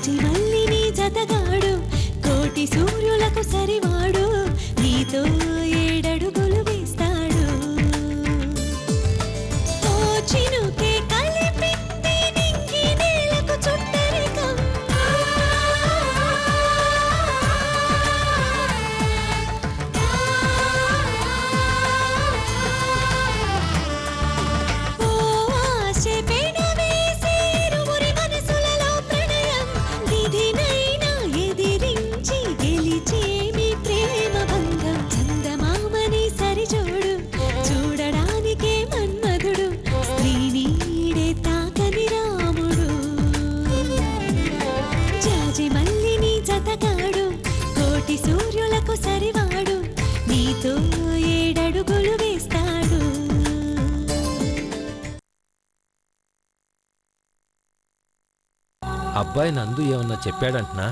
జాజి మల్లిని జతగాడు కోటి సూర్యులకు సరివాడు నీతో ఏడడుగులు వేస్తాడు ఓ చినుకే కలిపింది నింగి నేలకు చుట్టరికం ఓ ఆశ పెనవేసి ఇరువురి మనసులలో ప్రణయం విధినైనా ఎదిరించి గెలిచేమి ప్రేమ బంధం చందమామని సరిజోడు చూడడానికే మన్మధుడు స్త్రీ నీడే తాకని రాముడు జాజి మల్లిని జతగాడు కోటి సూర్యులకు సరివాడు నీతో ఏడడుగులు వేస్తాడు అబ్బాయి నందు ఏమన్నా చెప్పాడంటున్నా?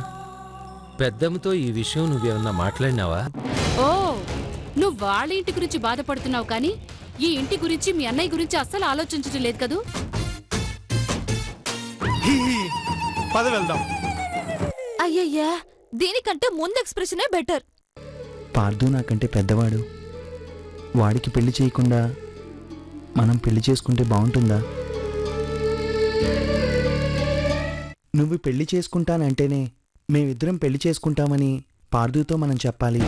పెద్దమ్మతో ఈ విషయం నువ్వేమన్నా మాట్లాడినావా? ఓ, నువ్వు వాళ్ళ ఇంటి గురించి బాధపడుతున్నావు కానీ ఈ ఇంటి గురించి మీ అన్నయ్య గురించి అస్సలు ఆలోచించడం లేదు కదూ. పద వెళ్దాం. అయ్యయ్యా, దీనికంటే ముందు ఎక్స్ప్రెషనే బెటర్. పార్థు నాకంటే పెద్దవాడు. వాడికి పెళ్లి చేయకుండా మనం పెళ్లి చేసుకుంటే బాగుంటుందా? నువ్వు పెళ్లి చేసుకుంటానంటేనే మేమిద్దరం పెళ్లి చేసుకుంటామని పార్థుతో మనం చెప్పాలి.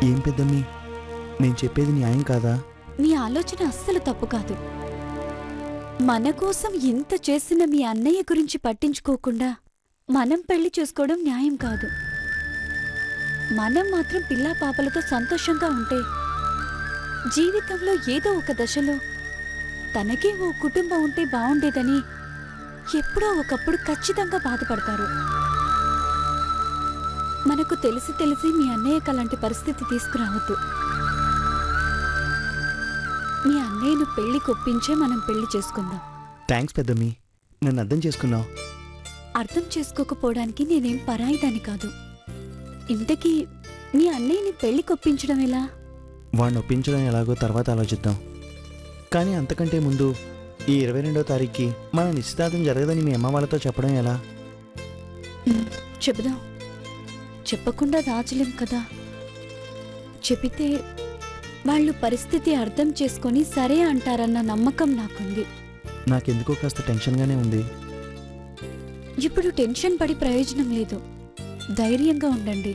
ఏం పెద్దమ్మి, నేను చెప్పేది న్యాయం కాదా? నీ ఆలోచన అస్సలు తప్పు కాదు. మన కోసం ఇంత చేసిన మీ అన్నయ్య గురించి పట్టించుకోకుండా మనం పెళ్లి చేసుకోవడం న్యాయం కాదు. మనం మాత్రం పిల్లా పాపలతో సంతోషంగా ఉంటే జీవితంలో ఏదో ఒక దశలో తనకే ఓ కుటుంబం ఉంటే బావుండేదని ఎప్పుడో ఒకప్పుడు ఖచ్చితంగా బాధపడతారు. మనకు తెలిసి తెలిసి మీ అన్నయ్యకు అలాంటి పరిస్థితి తీసుకురావద్దు. మీ అన్నయ్యను పెళ్లి కొప్పించే మనం పెళ్లి చేసుకుందాం. థ్యాంక్స్ పెద్దమ్మి, నన్ను అర్థం చేసుకున్నావు. అర్థం చేసుకోకపోవడానికి నేనేం పరాయిదాని కాదు. ఇంతకీ మీ అన్నయ్యని పెళ్లి కొప్పించడం ఎలా? వాడిని ఒప్పించడం ఎలాగో తర్వాత ఆలోచిద్దాం. కానీ అంతకంటే ముందు ఈ 22వ తారీఖుకి మన నిశ్చితార్థం జరగదని మీ అమ్మ వాళ్ళతో చెప్పడం ఎలా? చెబుదాం. చెప్పకుండా దాచలేం కదా. చెబితే వాళ్ళు పరిస్థితి అర్థం చేసుకొని సరే అంటారన్న నమ్మకం నాకుంది. నాకెందుకో కాస్త టెన్షన్గానే ఉంది. ఇప్పుడు టెన్షన్ పడి ప్రయోజనం లేదు. ధైర్యంగా ఉండండి.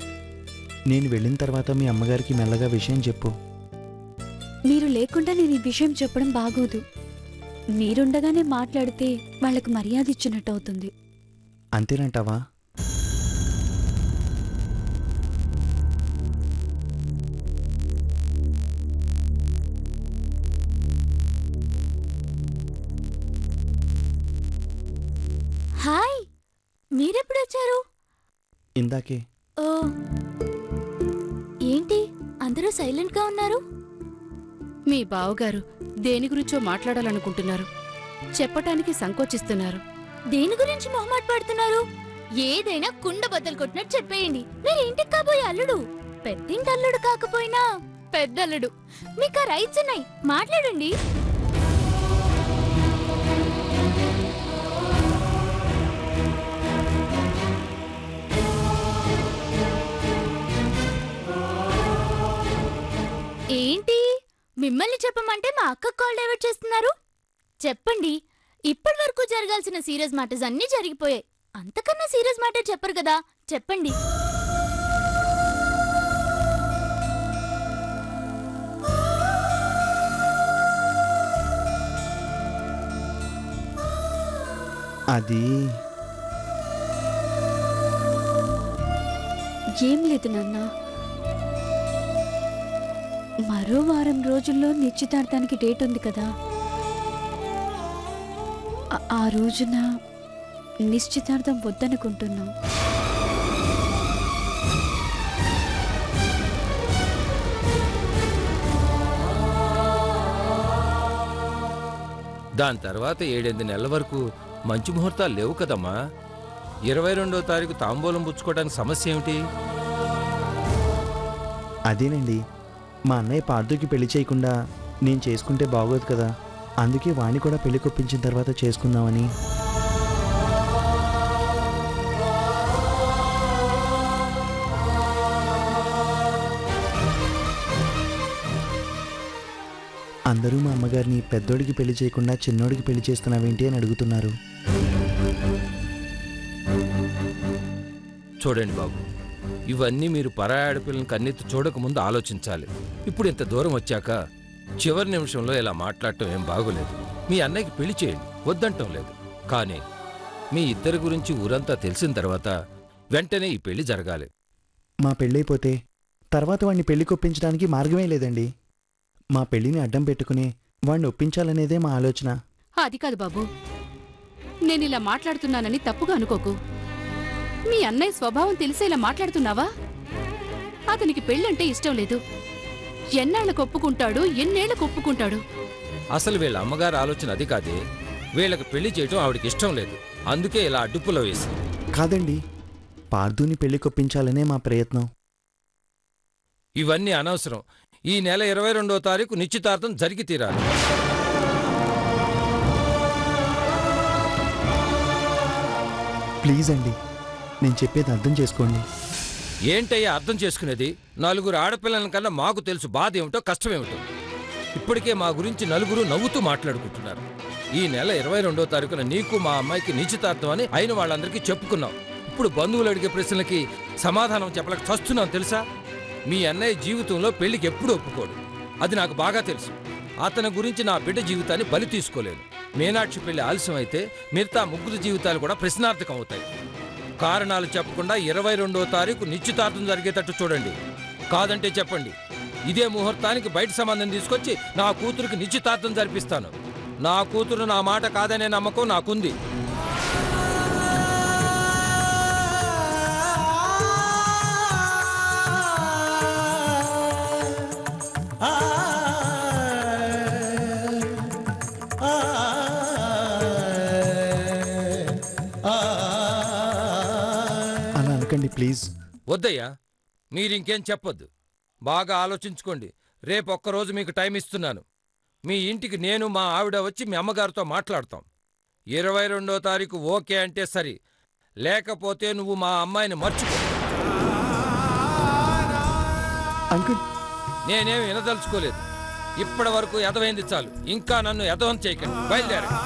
నేను వెళ్ళిన తర్వాత మీ అమ్మగారికి మెల్లగా విషయం చెప్పు. మీరు లేకుండా నేను ఈ విషయం చెప్పడం బాగోదు. మీరుండగానే మాట్లాడితే వాళ్లకు మర్యాద ఇచ్చినట్టు అవుతుంది. అంతేనంటావా? హాయ్, మీరెప్పుడొచ్చారు? ఇందాకే. ఓ, ఏంటి అందరూ సైలెంట్గా ఉన్నారు? మీ బావగారు దేని గురించో మాట్లాడాలనుకుంటున్నారు. చెప్పటానికి సంకోచిస్తున్నారు. దేని గురించి మొహమాట పడుతున్నారు? ఏదైనా కుండ బద్దలు కొట్టినట్టు చెప్పేయండి. నేను ఇంటికి కాబోయే అల్లుడు. పెద్దింటి అల్లుడు కాకపోయినా పెద్దల్లుడు. మీకు రైట్స్ ఉన్నాయి, మాట్లాడండి. ఏంటి మిమ్మల్ని చెప్పమంటే మా అక్క కాల్ డైవర్ట్ చేస్తున్నారు? చెప్పండి. ఇప్పటి వరకు జరగాల్సిన సీరియస్ మ్యాటర్స్ అన్నీ జరిగిపోయాయి. అంతకన్నా సీరియస్ మ్యాటర్ చెప్పరు కదా, చెప్పండి. అది ఏం లేదు నాన్న. మరో వారం రోజుల్లో నిశ్చితార్థానికి డేట్ ఉంది కదా. ఆ రోజున నిశ్చితార్థం వద్దనుకుంటున్నాం. దాని తర్వాత 7-8 నెలల వరకు మంచి ముహూర్తాలు లేవు కదమ్మా. 22వ తారీఖు తాంబూలం పుచ్చుకోవడానికి సమస్య ఏమిటి? అదేనండి, మా అన్నయ్య పార్థుకి పెళ్లి చేయకుండా నేను చేసుకుంటే బాగోదు కదా, అందుకే వాణ్ణి కూడా పెళ్లి కొప్పించిన తర్వాత చేసుకుందామని. అందరూ మా అమ్మగారిని పెద్దోడికి పెళ్లి చేయకుండా చిన్నోడికి పెళ్లి చేస్తున్నావేంటి అని అడుగుతున్నారు. చూడండి బాబు, ఇవన్నీ మీరు పరాయి ఆడపిల్లని కన్నెత్తి చూడకముందు ఆలోచించాలి. ఇప్పుడు ఇంత దూరం వచ్చాక చివరి నిమిషంలో ఇలా మాట్లాడటం ఏం బాగోలేదు. మీ అన్నయ్యకి పెళ్లి చేయండి, వద్దంటం లేదు. కానీ మీ ఇద్దరి గురించి ఊరంతా తెలిసిన తర్వాత వెంటనే ఈ పెళ్లి జరగాలి. మా పెళ్ళైపోతే తర్వాత వాణ్ణి పెళ్లి కొప్పించడానికి మార్గమే లేదండి. మా పెళ్లిని అడ్డం పెట్టుకుని వాణ్ణి ఒప్పించాలనేదే మా ఆలోచన. అది కాదు బాబు, నేనిలా మాట్లాడుతున్నానని తప్పుగా అనుకోకు. మీ అన్నయ్య స్వభావం తెలిసే ఇలా మాట్లాడుతున్నావా? అతనికి పెళ్ళంటే ఇష్టం లేదు. ఎన్నాళ్ళకు ఒప్పుకుంటాడు, ఎన్నేళ్లకు ఒప్పుకుంటాడు? అసలు వీళ్ళ అమ్మగారి ఆలోచన అది కాదే. వీళ్ళకి పెళ్లి చేయటం ఆవిడకి ఇష్టం లేదు. అందుకే ఇలా అడ్డుపులో వేసి. కాదండి, పార్దుని పెళ్లి కొప్పించాలనే మా ప్రయత్నం. ఇవన్నీ అనవసరం. ఈ నెల 22వ తారీఖు నిశ్చితార్థం జరిగి తీరాలి. ప్లీజ్ అండి, నేను చెప్పేది అర్థం చేసుకోండి. ఏంటయ్యా అర్థం చేసుకునేది? నలుగురు ఆడపిల్లల కన్నా మాకు తెలుసు బాధ ఏమిటో, కష్టమేమిటో. ఇప్పటికే మా గురించి నలుగురు నవ్వుతూ మాట్లాడుకుంటున్నారు. ఈ నెల 22వ తారీఖున నీకు మా అమ్మాయికి నిశ్చితార్థం అని అయిన వాళ్ళందరికీ చెప్పుకున్నాం. ఇప్పుడు బంధువులు అడిగే ప్రశ్నలకి సమాధానం చెప్పలేక చస్తున్నాం తెలుసా? మీ అన్నయ్య జీవితంలో పెళ్లికి ఎప్పుడు ఒప్పుకోడు. అది నాకు బాగా తెలుసు. అతని గురించి నా బిడ్డ జీవితాన్ని బలి తీసుకోలేను. మీనాక్షి పెళ్లి ఆలస్యం అయితే మిగతా ముగ్గురు జీవితాలు కూడా ప్రశ్నార్థకం అవుతాయి. కారణాలు చెప్పకుండా 22వ తారీఖు నిశ్చితార్థం జరిగేటట్టు చూడండి. కాదంటే చెప్పండి. ఇదే ముహూర్తానికి బయట సంబంధం తీసుకొచ్చి నా కూతురికి నిశ్చితార్థం జరిపిస్తాను. నా కూతురు నా మాట కాదనే నమ్మకం నాకుంది. అలా అనకండి ప్లీజ్. వద్దయ్యా, మీరింకేం చెప్పొద్దు. బాగా ఆలోచించుకోండి. రేపు ఒక్కరోజు మీకు టైం ఇస్తున్నాను. మీ ఇంటికి నేను మా ఆవిడ వచ్చి మీ అమ్మగారితో మాట్లాడతాం. 22వ తారీఖు ఓకే అంటే సరి, లేకపోతే నువ్వు మా అమ్మాయిని మర్చిపో. అంకుల్, నేనేమి వినదలుచుకోలేదు. ఇప్పటి వరకు ఎదవైంది చాలు. ఇంకా నన్ను ఎదవం చేయకండి. బయలుదేరండి.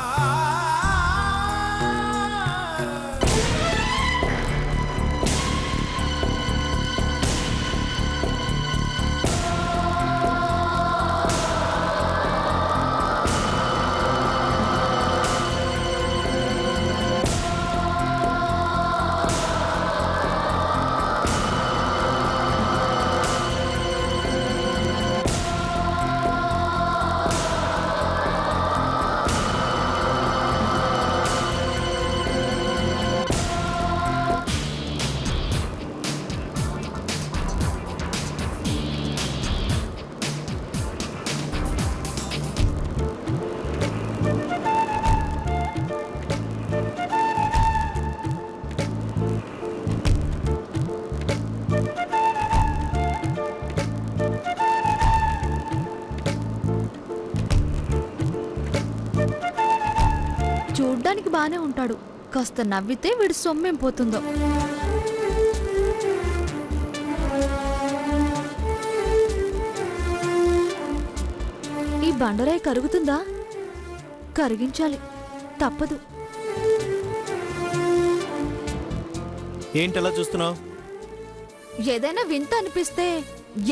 చూడ్డానికి బానే ఉంటాడు. కాస్త నవ్వితే వీడి సొమ్మేం పోతుందో. ఈ బండరాయి కరుగుతుందా? కరిగించాలి, తప్పదు. ఏంటలా చూస్తున్నావు? ఏదైనా వింత అనిపిస్తే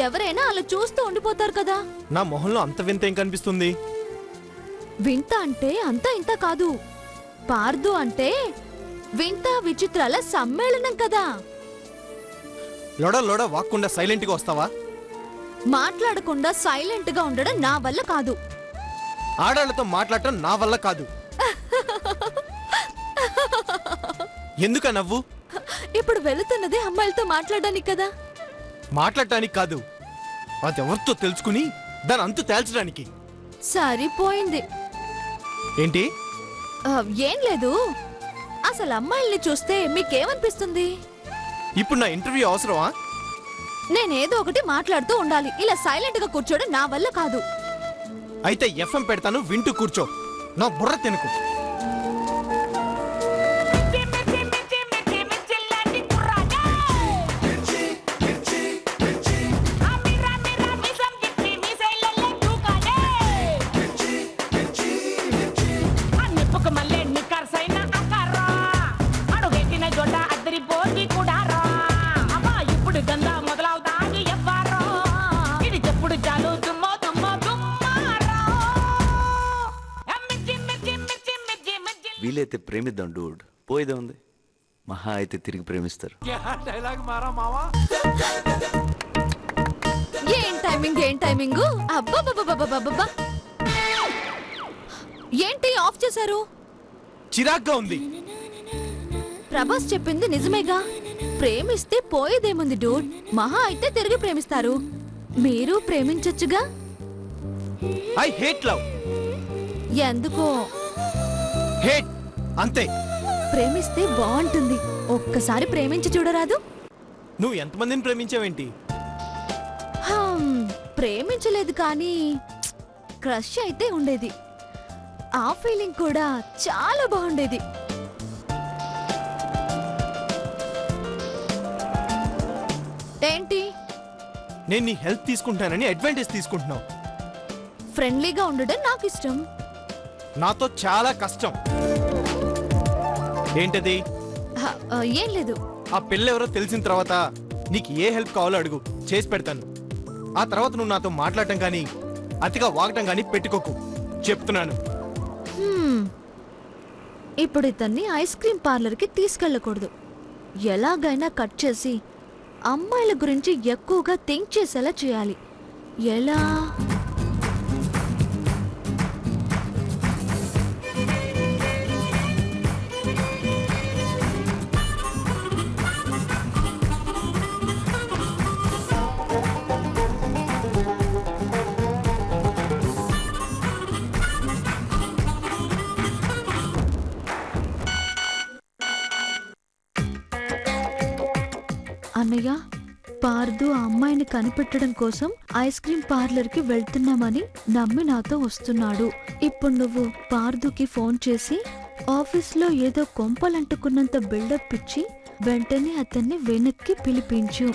ఎవరైనా అలా చూస్తూ ఉండిపోతారు కదా. నా మొహంలో అంత వింత ఏం కనిపిస్తుంది? వింత అంటే అంతా ఇంత కాదు. పార్దు అంటే వింత విచిత్రాల సమ్మేళనం కదా. లోడ వాక్కుండా సైలెంట్గా వస్తావా? మాట్లాడకుండా సైలెంట్ గా ఉండడం నా వల్ల కాదు. ఆడాళ్లతో మాట్లాడటం నా వల్ల కాదు. ఎందుక నవ్వు? ఇప్పుడు వెళుతున్నదే అమ్మాయిలతో మాట్లాడడానికి కదా. మాట్లాడటానికి కాదు, అదెవరితో తెలుసుకుని దాని అంతు తేల్చడానికి. సరిపోయింది. ఏంటి? ఏం లేదు. అసలు అమ్మాయిల్ని చూస్తే మీకేమనిపిస్తుంది? ఇప్పుడు నా ఇంటర్వ్యూ అవసరమా? నేనేదో ఒకటి మాట్లాడుతూ ఉండాలి. ఇలా సైలెంట్ గా కూర్చోడం నా వల్ల కాదు. అయితే ఎఫ్ఎం పెడతాను, వింటూ కూర్చో. నా బుర్ర తినకు. వీలైతే ప్రేమిద్దాం డూడ్, పోయేదే ఉంది. మహా అయితే తిరిగి ప్రేమిస్తారు. ఏం టైమింగ్ అబ్బా ఏంటి ఆఫ్ చేశారు? చిరాగ్గా ఉంది. ప్రభాస్ చెప్పింది నిజమేగా, ప్రేమిస్తే పోయేదేముంది డూడ్, మహా అయితే తిరిగి ప్రేమిస్తారు. మీరు ప్రేమించొచ్చుగా. I hate love. ఎందుకో హేట్ అంతే. ప్రేమిస్తే బాగుంటుంది, ఒక్కసారి ప్రేమించి చూడరాదు? నువ్వు ఎంతమందిని ప్రేమించావేంటి? ప్రేమించలేదు కానీ క్రష్ అయితే ఉండేది. ఆ ఫీలింగ్ కూడా చాలా బాగుండేది. ఏంటి? నేను నీ హెల్ప్ తీసుకుంటానని అడ్వాంటేజ్ తీసుకుంటున్నావు. ఫ్రెండ్లీగా ఉండడం నాకు ఇష్టం. నాతో చాలా కష్టం. ఏంటది? ఏం లేదు. ఆ పిల్ల ఎవరో తెలిసిన తర్వాత నీకు ఏ హెల్ప్ కావాలో అడుగు, చేసి పెడతాను. ఆ తర్వాత నువ్వు నాతో మాట్లాడటం కానీ అతిగా వాగటం కానీ పెట్టుకోకు, చెప్తున్నాను. ఇప్పుడు ఇతన్ని ఐస్ క్రీమ్ పార్లర్కి తీసుకెళ్ళకూడదు. ఎలాగైనా కట్ చేసి అమ్మాయిల గురించి ఎక్కువగా థింక్ చేసేలా చేయాలి. ఎలా? అన్నయ్య, పార్దు ఆ అమ్మాయిని కనిపెట్టడం కోసం ఐస్ క్రీమ్ పార్లర్ కి వెళ్తున్నామని నమ్మి నాతో వస్తున్నాడు. ఇప్పుడు నువ్వు పార్దుకి ఫోన్ చేసి ఆఫీస్లో ఏదో కొంపలంటుకున్నంత బిల్డప్ ఇచ్చి వెంటనే అతన్ని వెనక్కి పిలిపించు.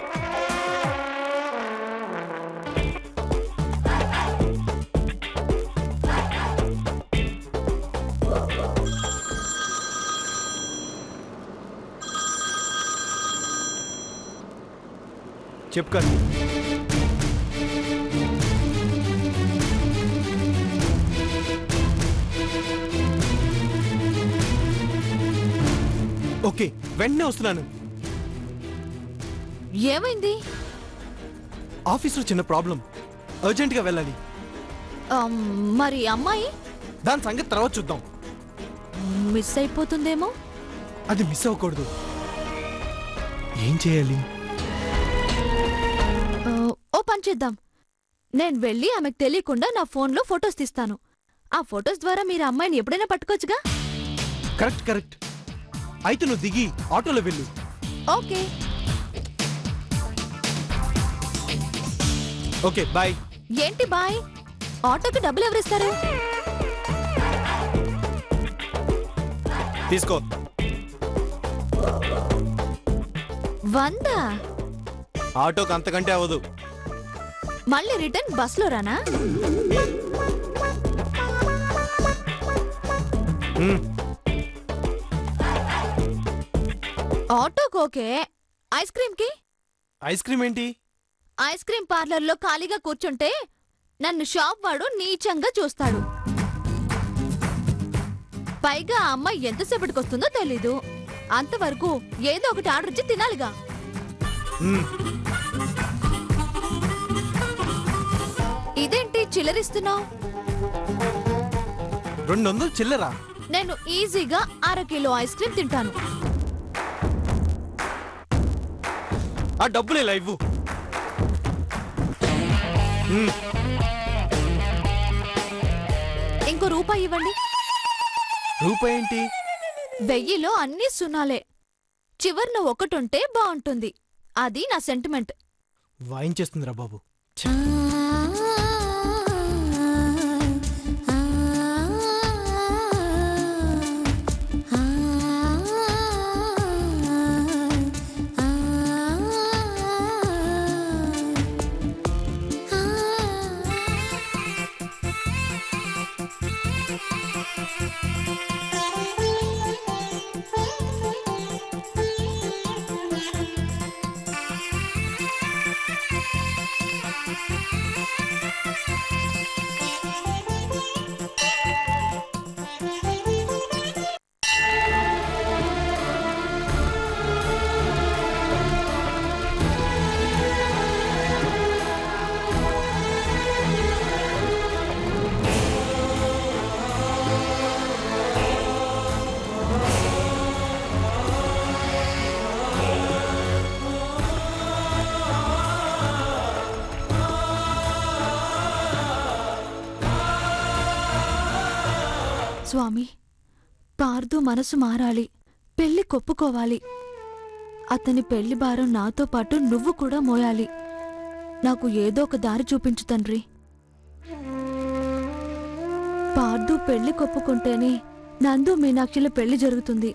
చెప్పుకోండి. ఓకే, వెంటనే వస్తున్నాను. ఏమైంది? ఆఫీస్లో చిన్న ప్రాబ్లం, అర్జెంట్గా వెళ్ళాలి. మరి అమ్మాయి? దాని సంగతి తర్వాత చూద్దాం. మిస్ అయిపోతుందేమో. అది మిస్ అవ్వకూడదు. ఏం చేయాలి? ఓ పని చేద్దాం. నేను వెళ్ళి ఆమెకు తెలియకుండా నా ఫోన్లో ఫొటోస్ తీస్తాను. ఆ ఫొటోస్ ద్వారా మీరు అమ్మాయిని ఎప్పుడైనా పట్టుకోవచ్చుగా. Correct correct. అయితే నువ్వు దిగి ఆటోలో వెళ్ళు. Okay okay, bye. ఏంటి బాయ్? ఆటోకి డబ్బులు ఎవరిస్తారు? తీసుకో. 100? ఆటోకి అంతకంటే అవ్వదు. మళ్ళీ రిటర్న్ బస్లో రానా? ఆటోకి ఓకే, ఐస్ క్రీమ్కి? ఐస్ క్రీమ్ ఏంటి? ఐస్ క్రీమ్ పార్లర్లో ఖాళీగా కూర్చుంటే నన్ను షాప్ వాడు నీచంగా చూస్తాడు. పైగా ఆ అమ్మాయి ఎంతసేపటికొస్తుందో తెలీదు. అంతవరకు ఏదో ఒకటి ఆర్డర్ ఇచ్చి తినాలిగా. ఇదేంటి చిల్లరిస్తున్నావు? 200 చిల్లరా? నేను ఈజీగా 1/2 కిలో ఐస్ క్రీమ్ తింటాను. ఆ డబ్బులే లైవ్. ఇంకో రూపాయి ఇవ్వండి. రూపాయి ఏంటి? 1000లో అన్నీ సున్నాలే. చివర్లో ఒకటుంటే బాగుంటుంది. అది నా సెంటిమెంట్. వాయించేస్తుందిరా బాబు. స్వామి, పార్దు మనసు మారాలి, పెళ్లి కొప్పుకోవాలి. అతని పెళ్లి భారం నాతో పాటు నువ్వు కూడా మోయాలి. నాకు ఏదో ఒక దారి చూపించు తండ్రి. పార్దు పెళ్లి కొప్పుకుంటేనే నందు మీనాక్షిల పెళ్లి జరుగుతుంది.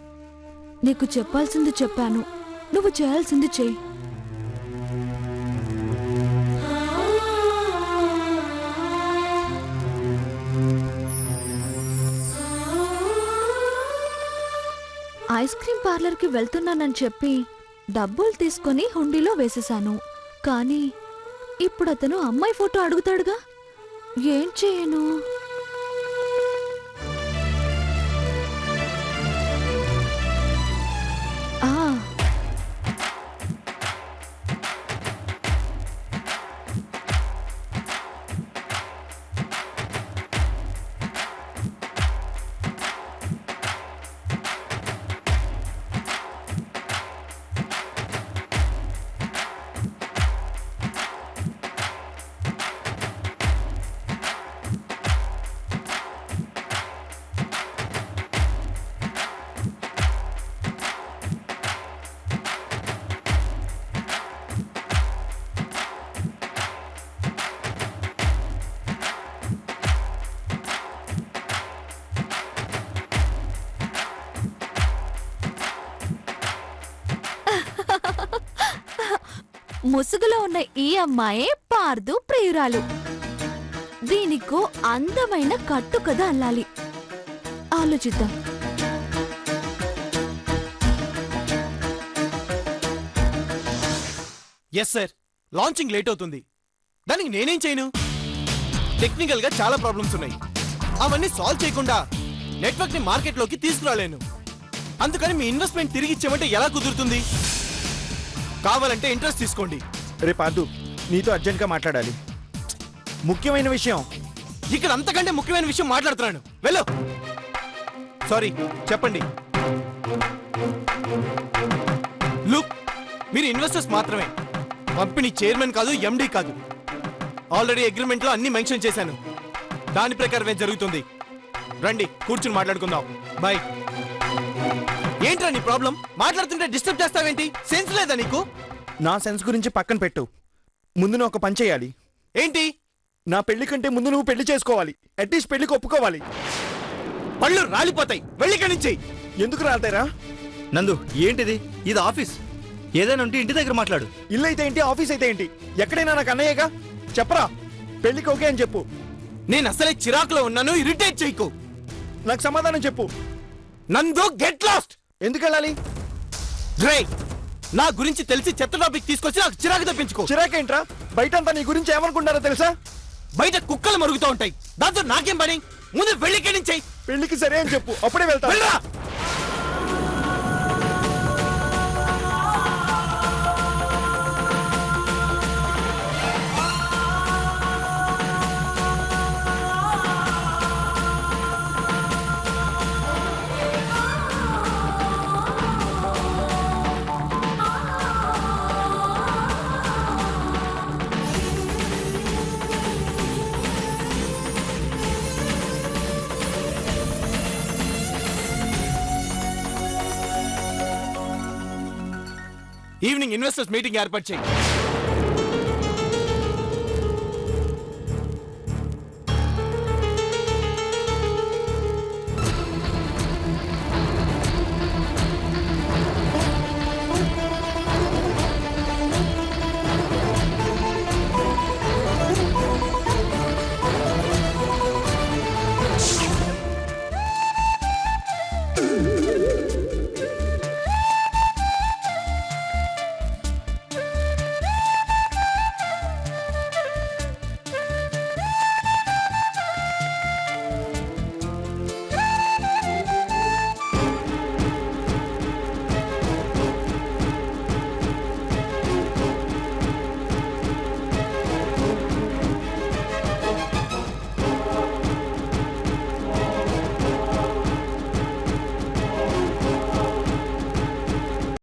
నీకు చెప్పాల్సింది చెప్పాను, నువ్వు చేయాల్సింది చెయ్యి. ఐస్ క్రీం పార్లర్కి వెళ్తున్నానని చెప్పి డబ్బులు తీసుకొని హుండీలో వేసేశాను. కానీ ఇప్పుడు అతను అమ్మాయి ఫోటో అడుగుతాడుగా, ఏం చేయను? ముసుగులో ఉన్న ఈ అమ్మాయే పార్దు ప్రియురాలు. దీనికో అందమైన కట్టుకథ అల్లాలి. ఆలోచిద్దాం. ఎస్ సార్, లాంచింగ్ లేట్ అవుతుంది. దానికి నేనేం చేయను? టెక్నికల్ గా చాలా ప్రాబ్లమ్స్ ఉన్నాయి. అవన్నీ సాల్వ్ చేయకుండా నెట్వర్క్ ని మార్కెట్ లోకి తీసుకురాలేను. అందుకని మీ ఇన్వెస్ట్మెంట్ తిరిగి ఇచ్చేమంటే ఎలా కుదురుతుంది? కావాలంటే ఇంట్రెస్ట్ తీసుకోండి. రే పార్దు, నీతో అర్జెంట్గా మాట్లాడాలి. ముఖ్యమైన విషయం. ఇక్కడ అంతకంటే ముఖ్యమైన విషయం మాట్లాడుతున్నాను. వెళ్ళు. సారీ, చెప్పండి. లుక్, మీరు ఇన్వెస్టర్స్ మాత్రమే, కంపెనీ చైర్మన్ కాదు, ఎండి కాదు. ఆల్రెడీ అగ్రిమెంట్ లో అన్ని మెన్షన్ చేశాను. దాని ప్రకారమే జరుగుతుంది. రండి, కూర్చుని మాట్లాడుకుందాం. బాయ్. ఏంట్రా నీ ప్రాబ్లం? మాట్లాడుతుంటే డిస్టర్బ్ చేస్తావేంటి? సెన్స్ లేదా నీకు? నా సెన్స్ గురించి పక్కన పెట్టు. ముందు నువ్వు ఒక పని చేయాలి. ఏంటి? నా పెళ్లి కంటే ముందు నువ్వు పెళ్లి చేసుకోవాలి. అట్లీస్ట్ పెళ్లికి ఒప్పుకోవాలి. పళ్ళు రాలిపోతాయి. వెళ్ళిక నుంచి. ఎందుకు రాతారా? నందు, ఏంటిది? ఇది ఆఫీస్. ఏదైనా ఉంటే ఇంటి దగ్గర మాట్లాడు. ఇల్లు అయితే ఏంటి, ఆఫీస్ అయితే ఏంటి? ఎక్కడైనా నాకు అన్నయ్యగా. చెప్పరా, పెళ్లికి ఓకే అని చెప్పు. నేను అసలే చిరాకులో ఉన్నాను. ఇరిటేట్ చేయకు. నాకు సమాధానం చెప్పు. నందు, గెట్ లాస్ట్. ఎందుకు వెళ్ళాలి? రే, నా గురించి తెలిసి చెత్త టాపిక్ తీసుకొచ్చి నాకు చిరాకు తెప్పించుకో. చిరాకేంట్రా? బయటంతా నీ గురించి ఏమనుకుంటారో తెలుసా? బయట కుక్కలు మరుగుతూ ఉంటాయి. దాంతో నాకేం పని? ముందు వెళ్ళికే నుంచి. పెళ్లికి సరే అని చెప్పు, అప్పుడే వెళ్తా. ఈవినింగ్ ఇన్వెస్టర్స్ మీటింగ్ ఏర్పాటు చేయి.